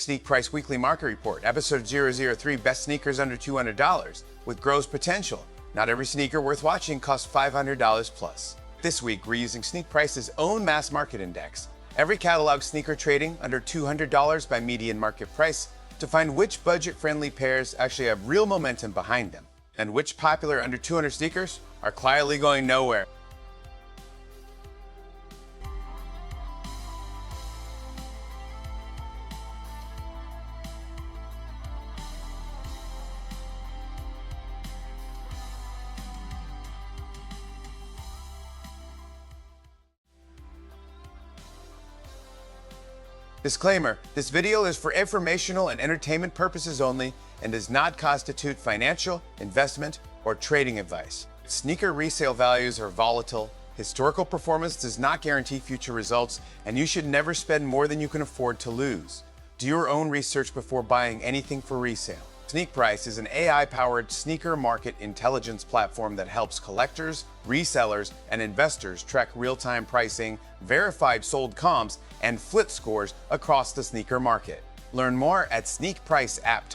SneakPrice Weekly Market Report, Episode 003, Best Sneakers Under $200 with Growth Potential. Not every sneaker worth watching costs $500 plus. This week, we're using SneakPrice's own mass market index, every catalog sneaker trading under $200 by median market price, to find which budget-friendly pairs actually have real momentum behind them, and which popular under 200 sneakers are quietly going nowhere. Disclaimer, this video is for informational and entertainment purposes only and does not constitute financial, investment, or trading advice. Sneaker resale values are volatile, historical performance does not guarantee future results, and you should never spend more than you can afford to lose. Do your own research before buying anything for resale. SneakPrice is an AI-powered sneaker market intelligence platform that helps collectors, resellers, and investors track real-time pricing, verified sold comps, and flip scores across the sneaker market. Learn more at SneakPrice app.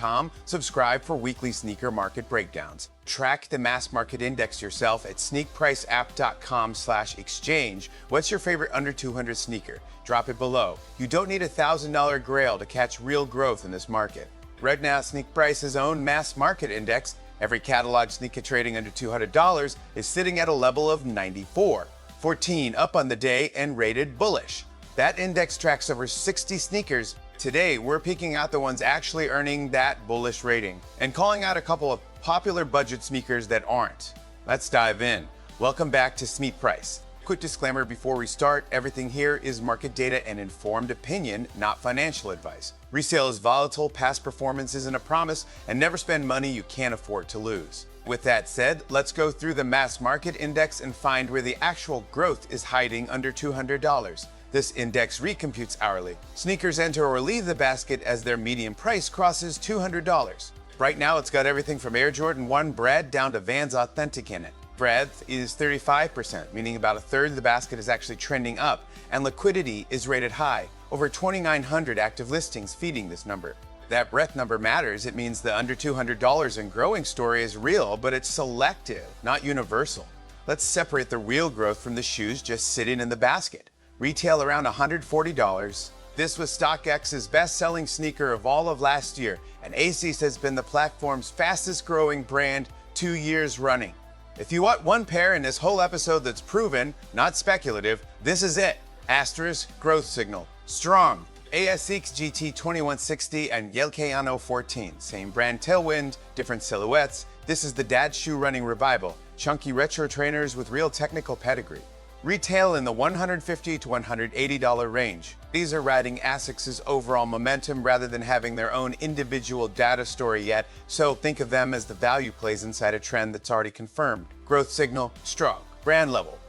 Subscribe for weekly sneaker market breakdowns. Track the mass market index yourself at sneakpriceapp.com/exchange. What's your favorite under 200 sneaker? Drop it below. You don't need a $1,000 grail to catch real growth in this market. Right now, SneakPrice's own mass market index, every catalog sneaker trading under $200, is sitting at a level of 94, 14 up on the day and rated bullish. That index tracks over 60 sneakers. Today, we're picking out the ones actually earning that bullish rating and calling out a couple of popular budget sneakers that aren't. Let's dive in. Welcome back to SneakPrice. Quick disclaimer before we start, everything here is market data and informed opinion, not financial advice. Resale is volatile, past performance isn't a promise, and never spend money you can't afford to lose. With that said, let's go through the mass market index and find where the actual growth is hiding under $200. This index recomputes hourly. Sneakers enter or leave the basket as their median price crosses $200. Right now, it's got everything from Air Jordan 1 Bread down to Vans Authentic in it. Breadth is 35%, meaning about a third of the basket is actually trending up, and liquidity is rated high, over 2,900 active listings feeding this number. That breadth number matters. It means the under $200 and growing story is real, but it's selective, not universal. Let's separate the real growth from the shoes just sitting in the basket. Retail around $140. This was StockX's best-selling sneaker of all of last year, and ASICS has been the platform's fastest-growing brand 2 years running. If you want one pair in this whole episode that's proven, not speculative, this is it. Asterisk growth signal. Strong. ASICS GT 2160 and Yelkeano 14. Same brand tailwind, different silhouettes. This is the dad shoe running revival. Chunky retro trainers with real technical pedigree. Retail in the $150 to $180 range. These are riding ASICS's overall momentum rather than having their own individual data story yet, so think of them as the value plays inside a trend that's already confirmed. Growth signal, strong. Brand level.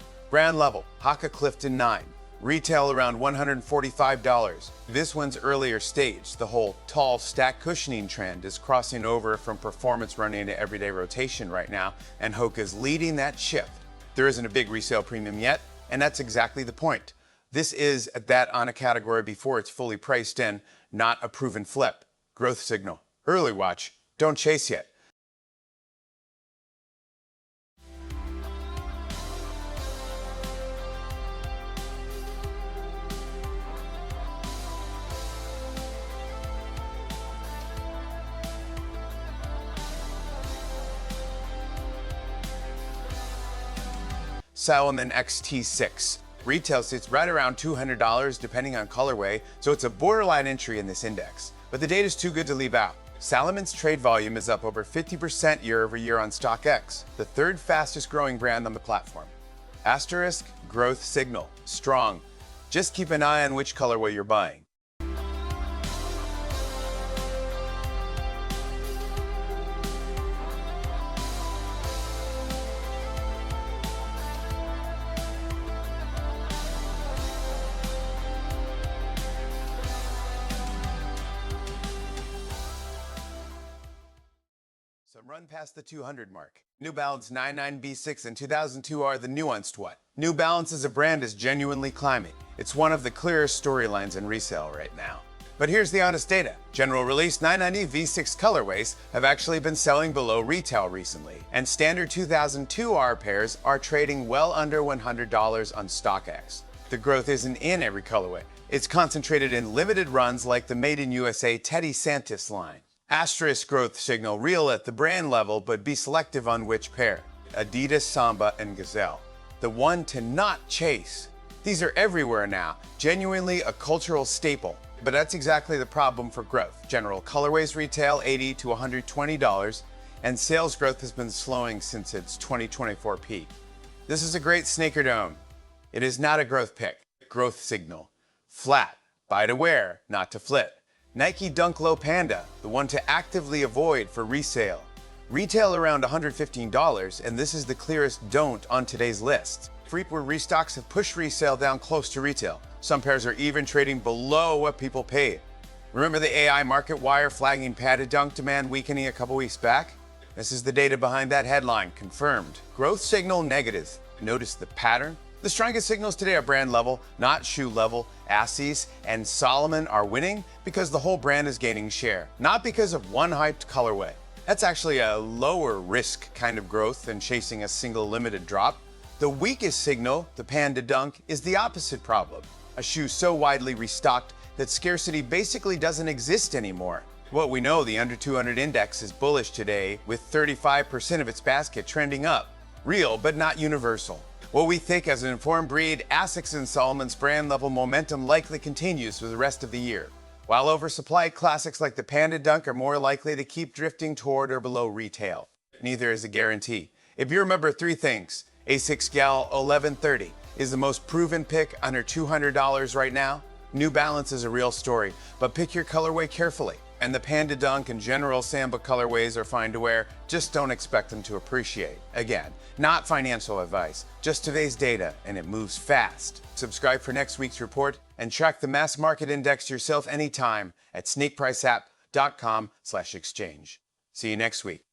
Haka Clifton 9. Retail around $145. This one's earlier stage. The whole tall stack cushioning trend is crossing over from performance running to everyday rotation right now, and Hoka's leading that shift. There isn't a big resale premium yet, and that's exactly the point. This is that on a category before it's fully priced in, not a proven flip. Growth signal. Early watch. Don't chase yet. Salomon XT6. Retail sits right around $200 depending on colorway, so it's a borderline entry in this index. But the data's too good to leave out. Salomon's trade volume is up over 50% year over year on StockX, the third fastest growing brand on the platform. Asterisk growth signal. Strong. Just keep an eye on which colorway you're buying. Some run past the 200 mark. New Balance 99B6 and 2002 are the nuanced one. New Balance as a brand is genuinely climbing. It's one of the clearest storylines in resale right now. But here's the honest data. General release 990 V6 colorways have actually been selling below retail recently, and standard 2002R pairs are trading well under $100 on StockX. The growth isn't in every colorway. It's concentrated in limited runs like the Made in USA Teddy Santis line. Asterisk growth signal real at the brand level, but be selective on which pair. Adidas, Samba, and Gazelle. The one to not chase. These are everywhere now, genuinely a cultural staple. But that's exactly the problem for growth. General colorways retail $80 to $120, and sales growth has been slowing since its 2024 peak. This is a great sneaker dome. It is not a growth pick. Growth signal. Flat. Buy to wear, not to flip. Nike Dunk Low Panda, the one to actively avoid for resale. Retail around $115, and this is the clearest don't on today's list. Freeport restocks have pushed resale down close to retail. Some pairs are even trading below what people paid. Remember the AI market wire flagging padded dunk demand weakening a couple weeks back? This is the data behind that headline, confirmed. Growth signal negative. Notice the pattern? The strongest signals today are brand level, not shoe level. Assis and Solomon are winning because the whole brand is gaining share, not because of one hyped colorway. That's actually a lower risk kind of growth than chasing a single limited drop. The weakest signal, the Panda Dunk, is the opposite problem. A shoe so widely restocked that scarcity basically doesn't exist anymore. What we know, the under 200 index is bullish today, with 35% of its basket trending up. Real, but not universal. What we think as an informed breed, Asics and Solomon's brand level momentum likely continues for the rest of the year, while oversupplied classics like the Panda Dunk are more likely to keep drifting toward or below retail. Neither is a guarantee. If you remember three things, Asics Gal 1130 is the most proven pick under $200 right now. New Balance is a real story, but pick your colorway carefully. And the Panda Dunk and General Samba colorways are fine to wear, just don't expect them to appreciate. Again, not financial advice, just today's data, and it moves fast. Subscribe for next week's report and track the mass market index yourself anytime at SneakPriceapp.com/exchange. See you next week.